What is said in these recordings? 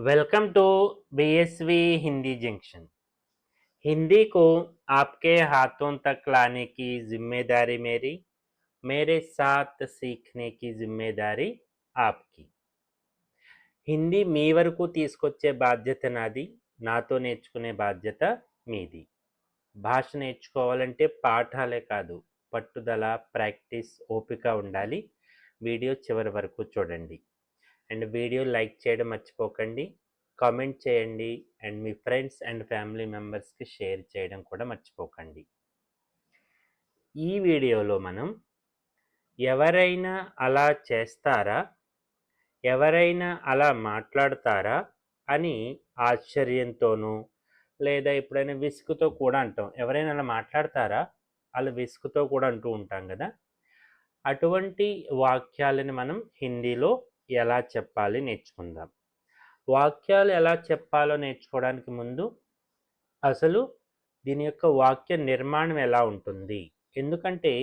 Welcome to BSV Hindi junction. Hindi को आपके हाथों तक लाने की जिम्मेदारी मेरी, मेरे साथ सीखने की जिम्मेदारी आपकी। హిందీ మీ వరకు తీసుకొచ్చే బాధ్యత నాది, నాతో నేర్చుకునే బాధ్యత మీది. భాష నేర్చుకోవాలంటే పాఠాలే కాదు, పట్టుదల, ప్రాక్టీస్, ఓపిక ఉండాలి. వీడియో చివరి వరకు చూడండి. అండ్ వీడియో లైక్ చేయడం మర్చిపోకండి, కామెంట్ చేయండి, and me friends and family మెంబర్స్కి షేర్ చేయడం కూడా మర్చిపోకండి. ఈ వీడియోలో మనం ఎవరైనా అలా చేస్తారా, ఎవరైనా అలా మాట్లాడతారా అని ఆశ్చర్యంతోనూ లేదా ఎప్పుడైనా విసుగుతో కూడా అంటాం. ఎవరైనా అలా మాట్లాడతారా, అలా విసుగుతో కూడా అంటూ ఉంటాం కదా. అటువంటి వాక్యాలను మనం హిందీలో ఎలా చెప్పాలి నేర్చుకుందాం. వాక్యాలు ఎలా చెప్పాలో నేర్చుకోవడానికి ముందు అసలు దీని యొక్క వాక్య నిర్మాణం ఎలా ఉంటుంది, ఎందుకంటే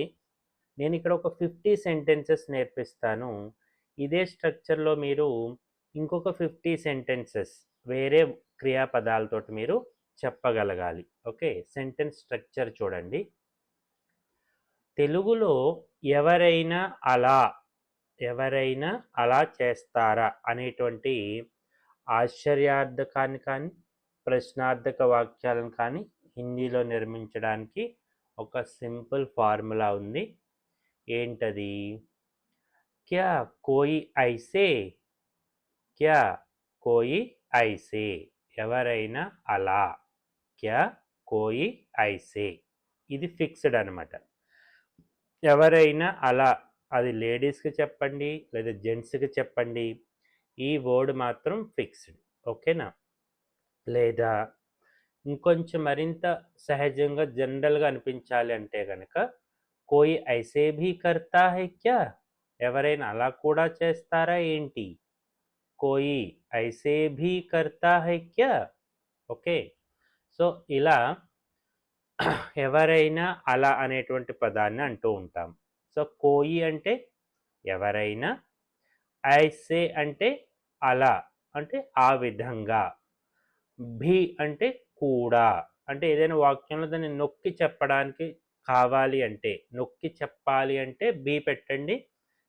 నేను ఇక్కడ ఒక 50 సెంటెన్సెస్ నేర్పిస్తాను. ఇదే స్ట్రక్చర్లో మీరు ఇంకొక 50 సెంటెన్సెస్ వేరే క్రియాపదాలతోటి మీరు చెప్పగలగాలి. ఓకే, సెంటెన్స్ స్ట్రక్చర్ చూడండి. తెలుగులో ఎవరైనా అలా చేస్తారా అనేటువంటి ఆశ్చర్యార్థకాన్ని కానీ ప్రశ్నార్థక వాక్యాలను కానీ హిందీలో నిర్మించడానికి ఒక సింపుల్ ఫార్ములా ఉంది. ఏంటది? క్యా కోయి ఐసే, క్యా కోయి ఐసే, ఎవరైనా అలా, క్యా కోయి ఐసే, ఇది ఫిక్స్డ్ అనమాట. ఎవరైనా అలా, అది లేడీస్కి చెప్పండి లేదా జెంట్స్కి చెప్పండి, ఈ వర్డ్ మాత్రం ఫిక్స్డ్. ఓకేనా? లేదా ఇంకొంచెం మరింత సహజంగా జనరల్గా అనిపించాలి అంటే కనుక కోయి ఐసే భీ కర్తా హై క్యా, ఎవరైనా అలా కూడా చేస్తారా ఏంటి, కోయి ఐసే భీ కర్తా హై క్యా. ఓకే, సో ఇలా ఎవరైనా అలా అనేటువంటి పదాన్ని అంటూ ఉంటాం. సో కోయి అంటే ఎవరైనా, ఐసే అంటే అలా, అంటే ఆ విధంగా, భీ అంటే కూడా, అంటే ఏదైనా వాక్యంలో దాన్ని నొక్కి చెప్పడానికి కావాలి అంటే, నొక్కి చెప్పాలి అంటే బీ పెట్టండి,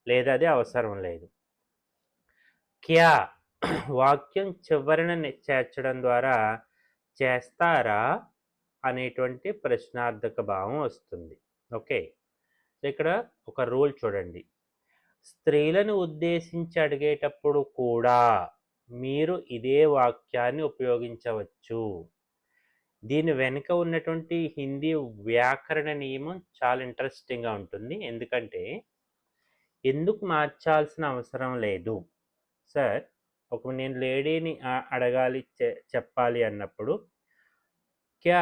లేదా అది అవసరం లేదు. క్యా వాక్యం చివరన చేర్చడం ద్వారా చేస్తారా అనేటువంటి ప్రశ్నార్థక భావం వస్తుంది. ఓకే, ఇక్కడ ఒక రూల్ చూడండి. స్త్రీలను ఉద్దేశించి అడిగేటప్పుడు కూడా మీరు ఇదే వాక్యాన్ని ఉపయోగించవచ్చు. దీని వెనుక ఉన్నటువంటి హిందీ వ్యాకరణ నియమం చాలా ఇంట్రెస్టింగ్గా ఉంటుంది. ఎందుకు మార్చాల్సిన అవసరం లేదు సార్. ఒక నేను లేడీని అడగాలి, చెప్పాలి అన్నప్పుడు క్యా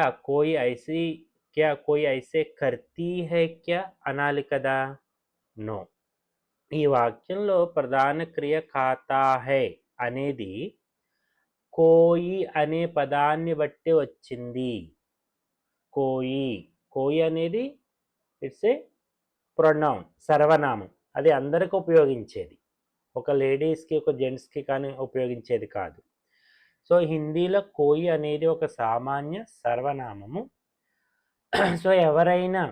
కోయి ఐసే కర్తీ హై క్యా అనాలి కదా. నో, ఈ వాక్యంలో ప్రధాన క్రియ ఖాతా హై అనేది కోయి అనే పదాన్ని బట్టి వచ్చింది. కోయి అనేది ఇట్స్ ఏ ప్రొనౌన్, సర్వనామం, అది అందరికి ఉపయోగించేది, ఒక లేడీస్కి ఒక జెంట్స్కి కానీ ఉపయోగించేది కాదు. సో హిందీలో కోయి అనేది ఒక సామాన్య సర్వనామము. సో ఎవరైనా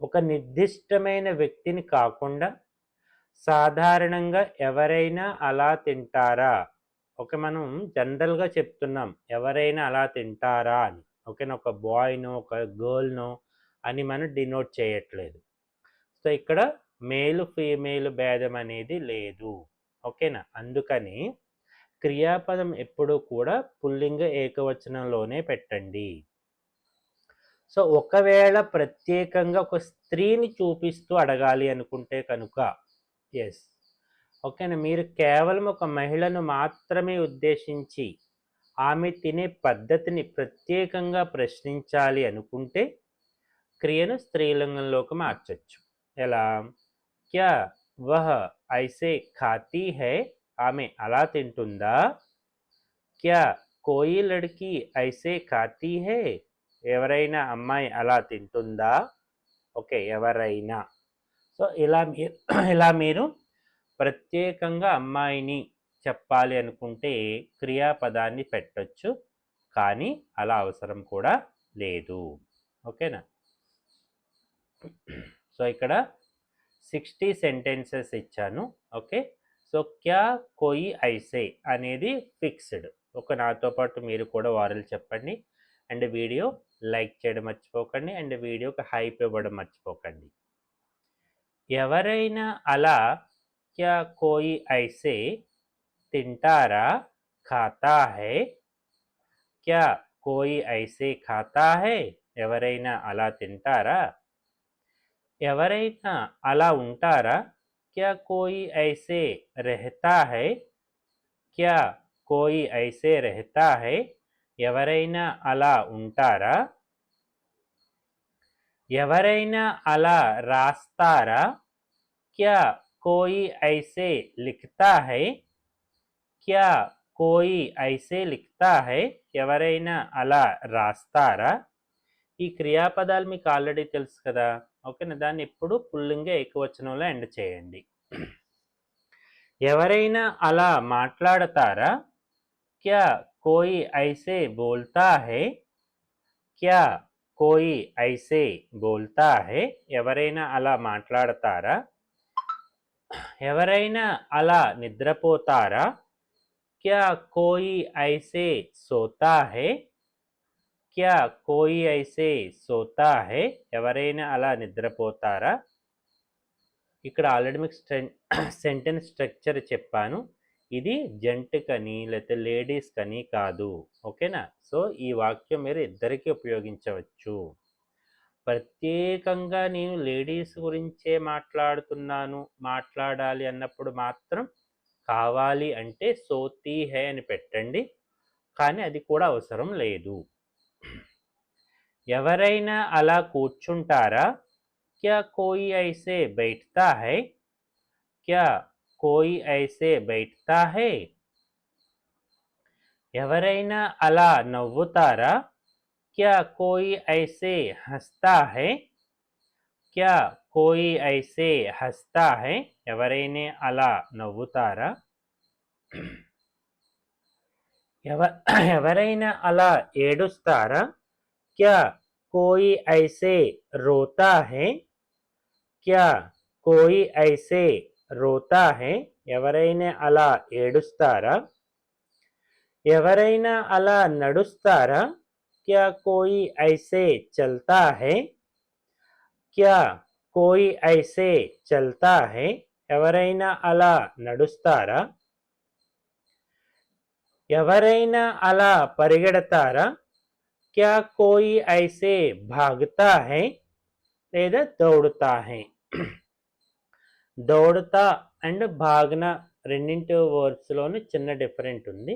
ఒక నిర్దిష్టమైన వ్యక్తిని కాకుండా సాధారణంగా ఎవరైనా అలా తింటారా, ఓకే, మనం జనరల్గా చెప్తున్నాం ఎవరైనా అలా తింటారా అని. ఓకేనా, ఒక బాయ్నో ఒక గర్ల్నో అని మనం డినోట్ చేయట్లేదు. సో ఇక్కడ మేలు ఫీమేల్ భేదం అనేది లేదు. ఓకేనా, అందుకని క్రియాపదం ఎప్పుడూ కూడా పుల్లింగ ఏకవచనంలోనే పెట్టండి. సో ఒకవేళ ప్రత్యేకంగా ఒక స్త్రీని చూపిస్తూ అడగాలి అనుకుంటే కనుక ఎస్, ఓకేనా, మీరు కేవలం ఒక మహిళను మాత్రమే ఉద్దేశించి ఆమె తినే పద్ధతిని ప్రత్యేకంగా ప్రశ్నించాలి అనుకుంటే క్రియను స్త్రీలింగంలోకి మార్చచ్చు. ఎలా? క్యా వహ ఐసే ఖాతీ హై, ఆమె అలా తింటుందా. క్యా కోయి లడ్కీ ఐసే ఖాతీ హై, ఎవరైనా అమ్మాయి అలా తింటుందా. ఓకే, ఎవరైనా. సో ఇలా మీరు ప్రత్యేకంగా అమ్మాయిని చెప్పాలి అనుకుంటే క్రియాపదాన్ని పెట్టొచ్చు, కానీ అలా అవసరం కూడా లేదు. ఓకేనా? సో ఇక్కడ 60 సెంటెన్సెస్ ఇచ్చాను. ఓకే, సో క్యా కోయి ఐసే అనేది ఫిక్స్డ్. ఒక నాతో పాటు మీరు కూడా వారలు చెప్పండి. అండ్ వీడియో లైక్ చేయడం మర్చిపోకండి. అండ్ వీడియోకి హైప్ ఇవ్వడం మర్చిపోకండి. ఎవరైనా అలా క్యా కోయి ఐసే తింటారా, ఖాతా హై? క్యా కోయి ఐసే ఖాతా హై? ఎవరైనా అలా తింటారా? ఎవరైనా అలా ఉంటారా? క్యా కోయి ఐసే రెహతా హై? క్యా కోయి ఐసే రెహతా హై? ఎవరైనా అలా ఉంటారా? ఎవరైనా అలా రాస్తారా? క్యా కోయి ఐసే లిఖతా హై? క్యా కోయి ఐసే లిఖతా హై? ఎవరైనా అలా రాస్తారా? ఈ క్రియాపదాలు మీకు ఆల్రెడీ తెలుసు కదా. ఓకేనా? దాన్ని ఎప్పుడు పుల్లింగ ఏకవచనంలో ఎండ్ చేయండి. ఎవరైనా అలా మాట్లాడతారా? క్యా కోయి ఐసే బోల్తా హై? క్యా కోయి ఐసే బోల్తా హై? ఎవరైనా అలా మాట్లాడతారా? ఎవరైనా అలా నిద్రపోతారా? క్యా కోయి ఐసే సోతా హై? క్యా కోయి ఐసే సోతా హై? ఎవరైనా అలా నిద్రపోతారా? ఇక్కడ ఆల్రెడీ మీకు సెంటెన్స్ స్ట్రక్చర్ చెప్పాను. ఇది జెంట్కని లేకపోతే లేడీస్కని కాదు. ఓకేనా? సో ఈ వాక్యం మీరు ఇద్దరికీ ఉపయోగించవచ్చు. ప్రత్యేకంగా నేను లేడీస్ గురించే మాట్లాడాలి అన్నప్పుడు మాత్రం కావాలి అంటే సోతీ హై అని పెట్టండి, కానీ అది కూడా అవసరం లేదు. ఎవరైనా అలా కూర్చుంటారా? క్యా కోయి ఐసే బైఠతా హై? క్యా కోయి ఐసే బైఠతా హై? ఎవరైనా అలా నవ్వుతారా? క్యా కోయి ఐసే హస్తా హై? క్యా కోయి ఐసే హస్తా హై? ఎవరైనా అలా నవ్వుతారా? ఎవరైనా అలా ఏడుస్తారా? క్యా కోయి ఐసే రోతా హై? క్యా కోయి ఐసే రోతా హై? ఎవరైనా అలా ఏడుస్తారా? ఎవరైనా అలా నడుస్తారా? క్యా కోయి ఐసే చల్తా హై? క్యా కోయి ఐసే చల్తా హై? ఎవరైనా అలా నడుస్తారా? ఎవరైనా అలా పరిగెడతారా? క్యా కోయి ఐసే భాగతా హై? లేదా దౌడతా హై? దౌడతా అండ్ భాగన రెండింటి వర్బ్స్లోని చిన్న డిఫరెంట్ ఉంది.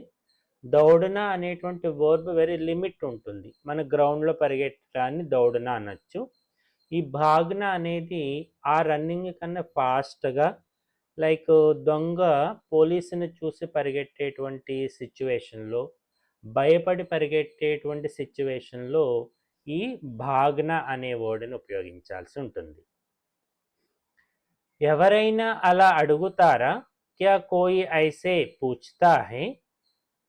దౌడన అనేటువంటి వర్బ్ వెరీ లిమిట్ ఉంటుంది. మన గ్రౌండ్లో పరిగెట్టడాన్ని దౌడన అనొచ్చు. ఈ భాగన అనేది ఆ రన్నింగ్ కన్నా ఫాస్ట్గా, లైక్ దొంగ పోలీసుని చూసి పరిగెట్టేటువంటి సిచ్యువేషన్లో, భయపడి పరిగెట్టేటువంటి సిచ్యువేషన్లో ఈ భాగన అనే వర్డ్ని ఉపయోగించాల్సి ఉంటుంది. ఎవరైనా అలా అడుగుతారా? క్యా కోయి ఐసే పూఛతా హై?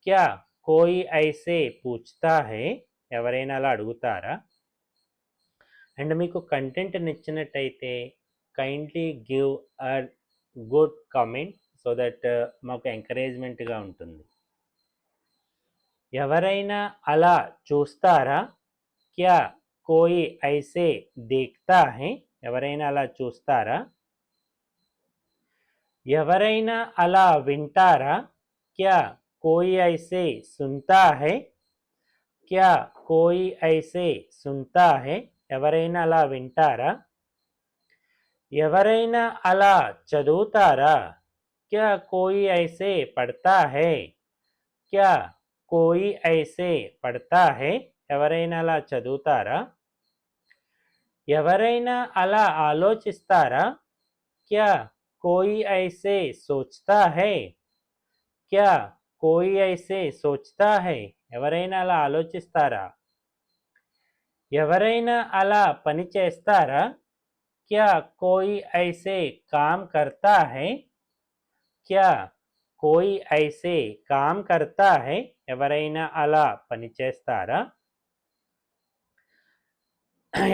క్యా కోయి ఐసే పూఛతా హై? ఎవరైనా అలా అడుగుతారా? అండ్ మీకు కంటెంట్ నచ్చినట్టయితే kindly give a good comment so that మాకు ఎంకరేజ్మెంట్గా ఉంటుంది. ఎవరైనా అలా చూస్తారా? క్యా కోయి ఐసే దేఖ్తా హై? ఎవరైనా అలా చూస్తారా? ఎవరైనా అలా వింటారా? క్యా కోయి ఐసే సున్తా హై? క్యా కోయి ఐసే సున్తా హై? ఎవరైనా అలా వింటారా? ఎవరైనా అలా చదువుతారా? క్యా కోయి ఐసే పढ़ता है? క్యా కోయి ఐసే పढ़ता है? ఎవరైనా అలా చదువుతారా? ఎవరైనా అలా ఆలోచిస్తారా? క్యా కోయి ఐసే సోచ్తా హై? క్యా కోయి ఐసే సోచ్తా హై? ఎవరైనా అలా ఆలోచిస్తారా? ఎవరైనా అలా పని చేస్తారా? క్యా కోయి ఐసే కామ్ కర్తా హై? క్యా कोई ऐसे काम करता है ఎవరైనా అలా పని చేస్తారా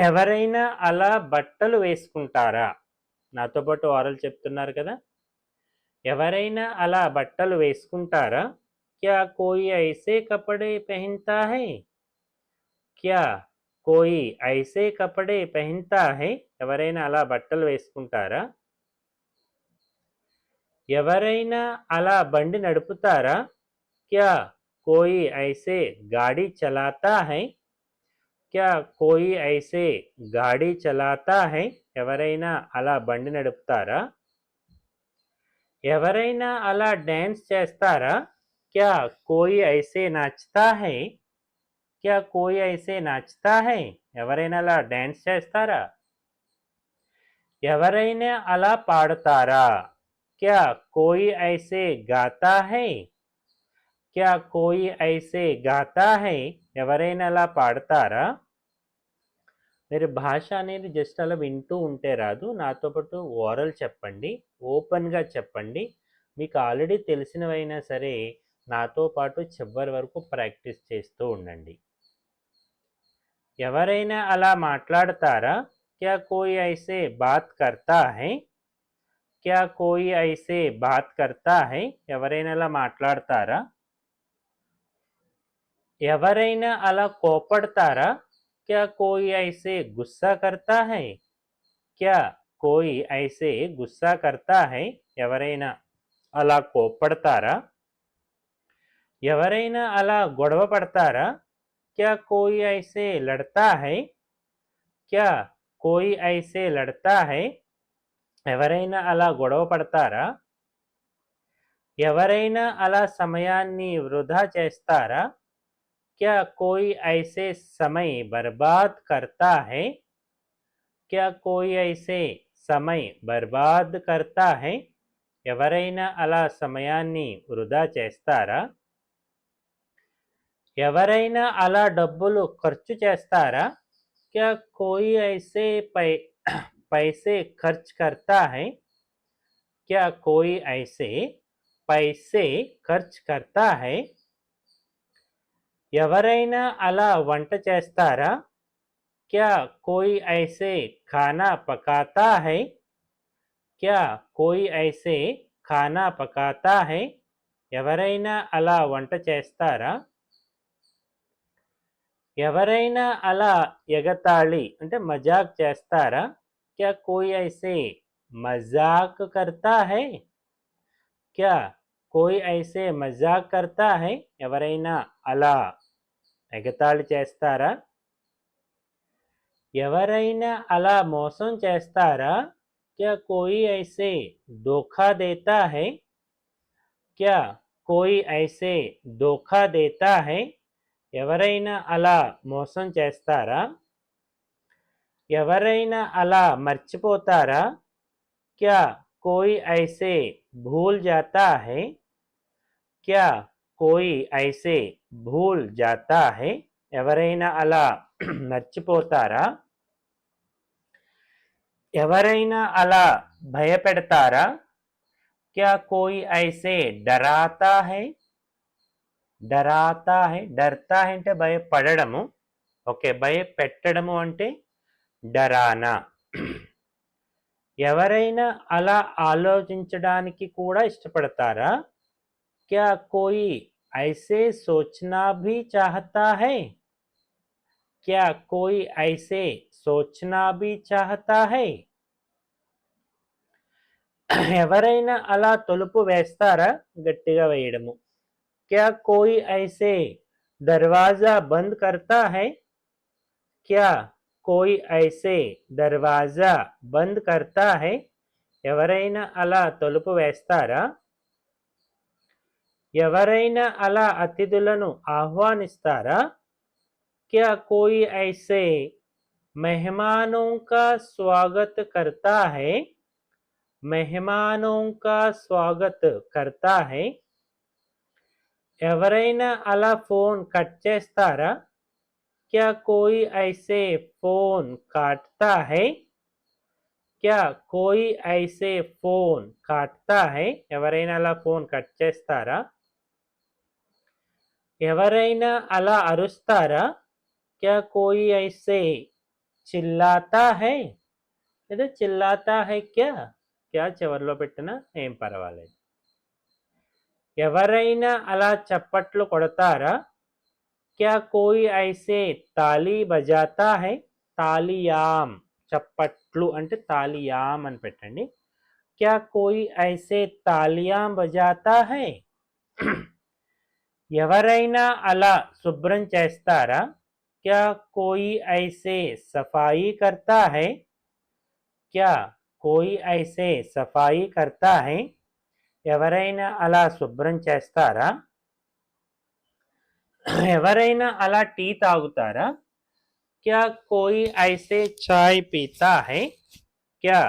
ఎవరైనా అలా బట్టలు వేసుకుంటారా నాతో పాటు ఓరల్ చెప్తున్నారు కదా ఎవరైనా అలా బట్టలు వేసుకుంటారా क्या कोई ऐसे कपड़े पहनता है क्या कोई ऐसे कपड़े पहनता है ఎవరైనా అలా బట్టలు వేసుకుంటారా ఎవరైనా అలా బండి నడుపుతారా क्या कोई ऐसे गाड़ी चलाता है क्या कोई ऐसे गाड़ी चलाता है ఎవరైనా అలా బండి నడుపుతారా ఎవరైనా అలా డాన్స్ చేస్తారా क्या कोई ऐसे नाचता है क्या कोई ऐसे नाचता है ఎవరైనా అలా డాన్స్ చేస్తారా ఎవరైనా అలా పాడతారా क्या कोई ऐसे गाता है क्या कोई ऐसे गाता है ఎవరైనా అలా పాడతారా మీరు భాష అనేది జస్ట్ అలా వింటూ ఉంటే రాదు నాతో పాటు ఓరల్ చెప్పండి ఓపెన్గా చెప్పండి మీకు ఆల్రెడీ తెలిసినవైనా సరే నాతో పాటు చివరి వరకు ప్రాక్టీస్ చేస్తూ ఉండండి ఎవరైనా అలా మాట్లాడతారా क्या कोई ऐसे बात करता है क्या कोई ऐसे बात करता है ఎవరైనా అలా మాట్లాడతారా ఎవరైనా అలా కోపడతారా क्या कोई ऐसे गुस्सा करता है क्या कोई ऐसे गुस्सा करता है ఎవరైనా అలా కోపడతారా ఎవరైనా అలా గొడవ పడతారా क्या कोई ऐसे लड़ता है क्या कोई ऐसे लड़ता है ఎవరైనా అలా గొడవ పడతారా ఎవరైనా అలా సమయాన్ని వృధా చేస్తారా क्या कोई ऐसे समय बर्बाद करता है क्या कोई ऐसे समय बर्बाद करता है ఎవరైనా అలా సమయాన్ని వృధా చేస్తారా ఎవరైనా అలా డబ్బులు ఖర్చు చేస్తారా क्या कोई ऐसे पैसे खर्च करता है क्या कोई ऐसे पैसे खर्च करता है ఎవరైనా అలా వంట చేస్తారా क्या कोई ऐसे खाना पकाता है क्या कोई ऐसे खाना पकाता है ఎవరైనా అలా వంట చేస్తారా ఎవరైనా అలా ఎగతాళి అంటే మజాక్ చేస్తారా क्या कोई ऐसे मजाक करता है क्या कोई ऐसे मजाक करता है ఎవరైనా అలా ఎగతాళి చేస్తారా ఎవరైనా అలా మోసం చేస్తారా क्या कोई ऐसे धोखा देता है क्या कोई ऐसे धोखा देता है ఎవరైనా అలా మోసం చేస్తారా ఎవరైనా అలా మర్చిపోతారా क्या कोई ऐसे भूल जाता है क्या कोई ऐसे भूल जाता है ఎవరైనా అలా మర్చిపోతారా ఎవరైనా అలా భయపెడతారా क्या कोई ऐसे डराता है डराता है डरता है అంటే భయపడడము ఓకే భయపెట్టడము అంటే డరానా ఎవరైనా అలా ఆలోచించడానికి కూడా ఇష్టపడతారా क्या कोई ऐसे सोचना भी चाहता है क्या कोई ऐसे सोचना भी चाहता है ఎవరైనా అలా తలుపు వేస్తారా గట్టిగా వేయడము क्या कोई ऐसे दरवाजा बंद करता है क्या कोई ऐसे दरवाजा बंद करता है ఎవరైనా అలా తలుపు వేస్తారా ఎవరైనా అలా అతిథులను ఆహ్వానిస్తారా क्या कोई ऐसे मेहमानों का स्वागत करता है मेहमानों का स्वागत करता है ఎవరైనా అలా ఫోన్ కట్ చేస్తారా क्या कोई ऐसे फोन काटता है क्या कोई ऐसे फोन काटता है ఎవరైనా అలా ఫోన్ కట్ చేస్తారా ఎవరైనా అలా అరుస్తారా क्या कोई ऐसे चिल्लाता है లేదా चिल्लाता है क्या क्या చివర్లో పెట్టినా ఏం పర్వాలేదు ఎవరైనా అలా చప్పట్లు కొడతారా क्या कोई ऐसे ताली बजाता है तालियाम చప్పట్లు అంటే తాలియాం అని పెట్టండి क्या कोई ऐसे तालियां बजाता है ఎవరైనా అలా శుభ్రం చేస్తారా क्या कोई ऐसे सफाई करता है क्या कोई ऐसे सफाई करता है ఎవరైనా అలా శుభ్రం చేస్తారా ఎవరైనా అలా టీ తాగుతారా क्या कोई ऐसे चाय पीता है क्या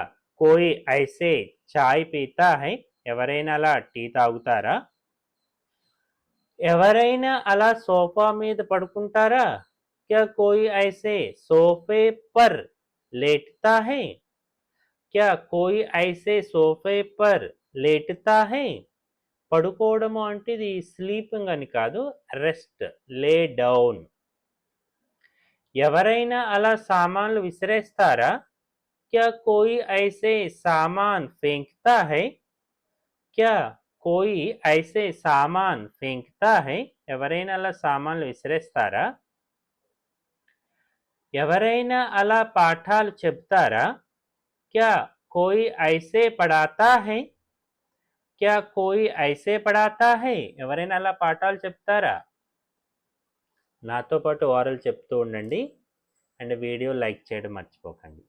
कोई ऐसे चाय पीता है ఎవరైనా అలా టీ తాగుతారా ఎవరైనా అలా సోఫా మీద పడుకుంటారా क्या कोई ऐसे सोफे पर लेटता है क्या कोई ऐसे सोफे पर लेटता है పడుకోవడము అంటే ఇది స్లీపింగ్ అని కాదు రెస్ట్ లే డౌన్ ఎవరైనా అలా సామాన్లు విసిరేస్తారా क्या कोई ऐसे सामान फेंकता है क्या कोई ऐसे सामान फेंकता है ఎవరైనా అలా సామాన్లు విసిరేస్తారా ఎవరైనా అలా పాఠాలు చెప్తారా क्या कोई ऐसे पढ़ाता है क्या कोई ऐसे पढ़ाता है ఎవరైనా అలా పాఠాలు చెప్తారా నాతో పాటు ఓరల్ చెప్తూ ఉండండి అండ్ వీడియో లైక్ చేయడం మర్చిపోకండి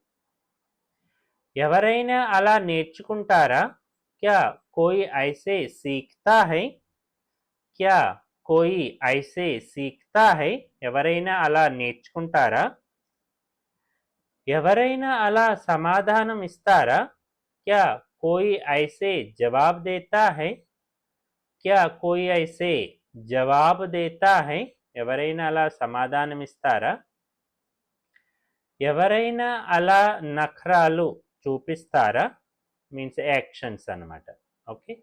ఎవరైనా అలా నేర్చుకుంటారా क्या कोई ऐसे सीखता है क्या कोई ऐसे सीखता है ఎవరైనా అలా నేర్చుకుంటారా ఎవరైనా అలా సమాధానం ఇస్తారా क्या कोई ऐसे जवाब देता है क्या कोई ऐसे जवाब देता है ఎవరైనా అలా సమాధానం ఇస్తారా ఎవరైనా అలా నఖరాలు చూపిస్తారా మీన్స్ యాక్షన్స్ అన్నమాట ఓకే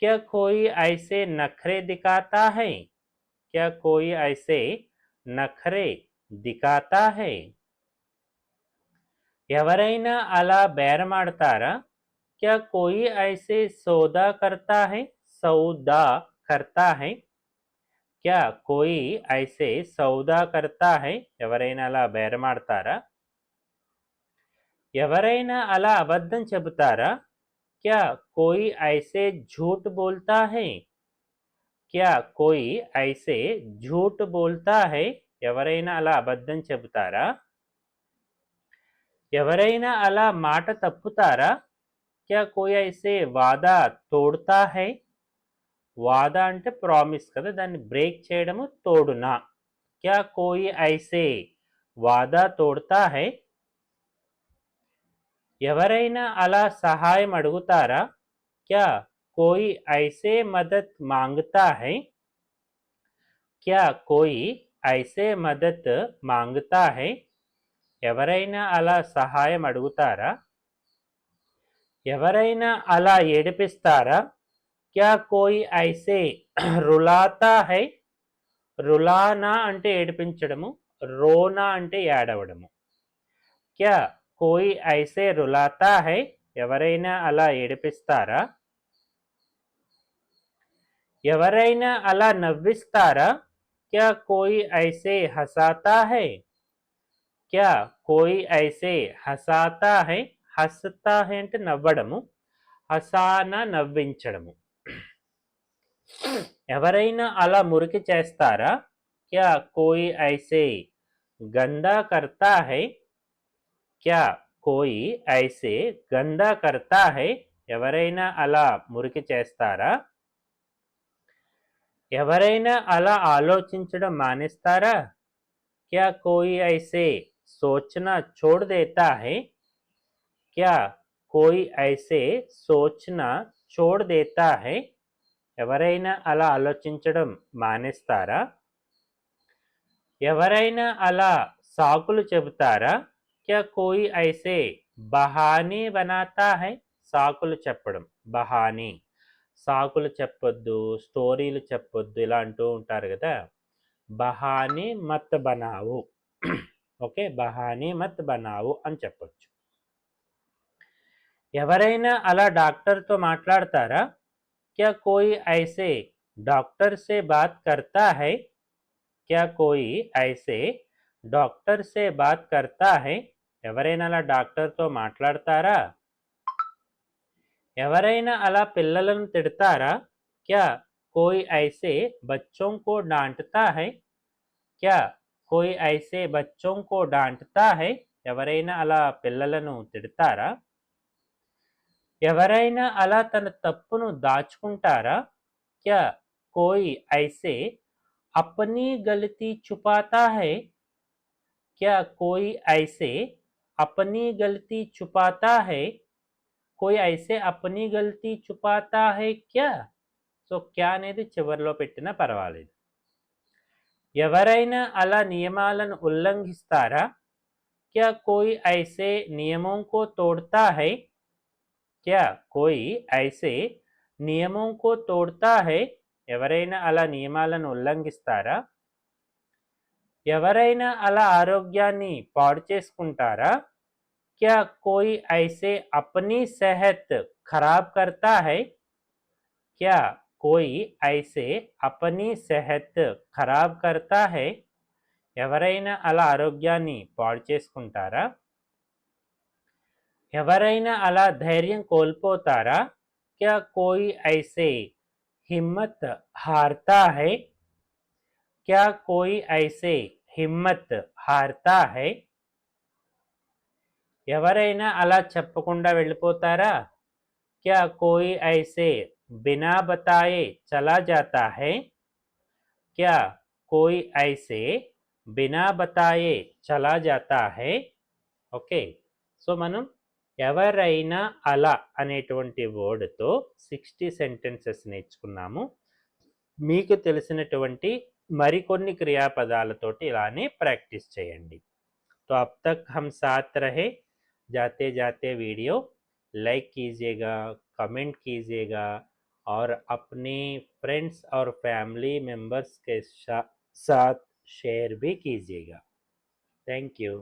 क्या कोई ऐसे नखरे दिखाता है क्या कोई ऐसे नखरे दिखाता है ఎవరైనా అలా బేరమాడతారా क्या कोई ऐसे सौदा करता है सौदा करता है क्या कोई ऐसे सौदा करता है ఎవరైనా అలా బేరమాడతారా ఎవరైనా అలా అబద్ధం చెబుతారా क्या कोई ऐसे झूठ बोलता है क्या कोई ऐसे झूठ बोलता है ఎవరైనా అలా అబద్ధం చెబుతారా ఎవరైనా అలా మాట తప్పుతారా क्या कोई ऐसे वादा तोड़ता है వాదా అంటే ప్రామిస్ కదా దాన్ని బ్రేక్ చేయడము తోడునా क्या कोई ऐसे वादा तोड़ता है ఎవరైనా అలా సహాయం అడుగుతారా क्या कोई ऐसे मदद मांगता है क्या कोई ऐसे मदद मांगता है ఎవరైనా అలా సహాయం అడుగుతారా ఎవరైనా అలా ఏడిపిస్తారా क्या कोई ऐसे रुलाता है रुलाना అంటే ఏడిపించడము రోనా అంటే ఏడవడము क्या कोई ऐसे रुलाता है ఎవరైనా అలా ఏడిపిస్తారా ఎవరైనా అలా నవ్విస్తారా क्या कोई ऐसे हंसाता है क्या कोई ऐसे हंसाता है हंसता है అంటే నవ్వడము హసానా నవ్వించడము ఎవరైనా అలా మురికి చేస్తారా क्या कोई ऐसे गंदा करता है क्या कोई ऐसे गंदा करता है ఎవరైనా అలా మురికి చేస్తారా ఎవరైనా అలా ఆలోచించడం మానేస్తారా क्या कोई ऐसे सोचना छोड़ देता है क्या कोई ऐसे सोचना छोड़ देता है ఎవరైనా అలా ఆలోచించడం మానేస్తారా ఎవరైనా అలా సాకులు చెబుతారా क्या कोई ऐसे బహానే బనాతా హై, సాకులు చెప్పడం. బహానే, సాకులు చెప్పొద్దు, స్టోరీలు చెప్పొద్దు ఇలా అంటూ ఉంటారు కదా. బహానే మత్ బనావు. ఓకే, బహానే మత్ బనావు అని చెప్పొచ్చు. ఎవరైనా అలా డాక్టర్తో మాట్లాడతారా? क्या कोई ऐसे डॉक्टर से बात करता है? क्या कोई ऐसे डॉक्टर से बात करता है? ఎవరైనా అలా డాక్టర్తో మాట్లాడతారా? ఎవరైనా అలా పిల్లలను తిడతారా? क्या कोई ऐसे बच्चों को डांटता है? क्या कोई ऐसे बच्चों को डांटता है? ఎవరైనా అలా పిల్లలను తిడతారా? ఎవరైనా అలా తన తప్పును దాచుకుంటారా? क्या कोई ऐसे अपनी गलती छुपाता है? क्या कोई ऐसे अपनी गलती छुपाता है? कोई ऐसे अपनी गलती छुपाता है क्या? సో క్యా అనేది చివరిలో పెట్టినా పర్వాలేదు. ఎవరైనా అలా నియమాలను ఉల్లంఘిస్తారా? क्या कोई ऐसे नियमों को तोड़ता है? क्या कोई ऐसे నియమం కో తోడ్తా హై? ఎవరైనా అలా నియమాలను ఉల్లంఘిస్తారా? ఎవరైనా అలా ఆరోగ్యాన్ని పాడు చేసుకుంటారా? क्या कोई ऐसे अपनी सेहत खराब करता है? क्या कोई ऐसे अपनी सेहत खराब करता है? ఎవరైనా అలా ఆరోగ్యాన్ని పాడు చేసుకుంటారా? ఎవరైనా అలా ధైర్యం కోల్పోతారా? क्या कोई ऐसे हिम्मत हारता है? क्या कोई ऐसे हिम्मत हारता है? ఎవరైనా అలా చెప్పకుండా వెళ్ళిపోతారా? क्या कोई ऐसे बिना बताए चला जाता है? क्या कोई ऐसे बिना बताए चला जाता है? ఓకే, సో మనం ఎవరైనా అలా అనేటువంటి వర్డ్తో 60 సెంటెన్సెస్ నేర్చుకున్నాము. మీకు తెలిసినటువంటి మరికొన్ని క్రియాపదాలతోటి ఇలానే ప్రాక్టీస్ చేయండి. तो अब तक हम साथ रहे. जाते जाते वीडियो लाइक कीजिएगा, कमेंट कीजिएगा और अपने फ्रेंड्स और फैमिली मेंबर्स के साथ शेयर भी कीजिएगा. Thank you.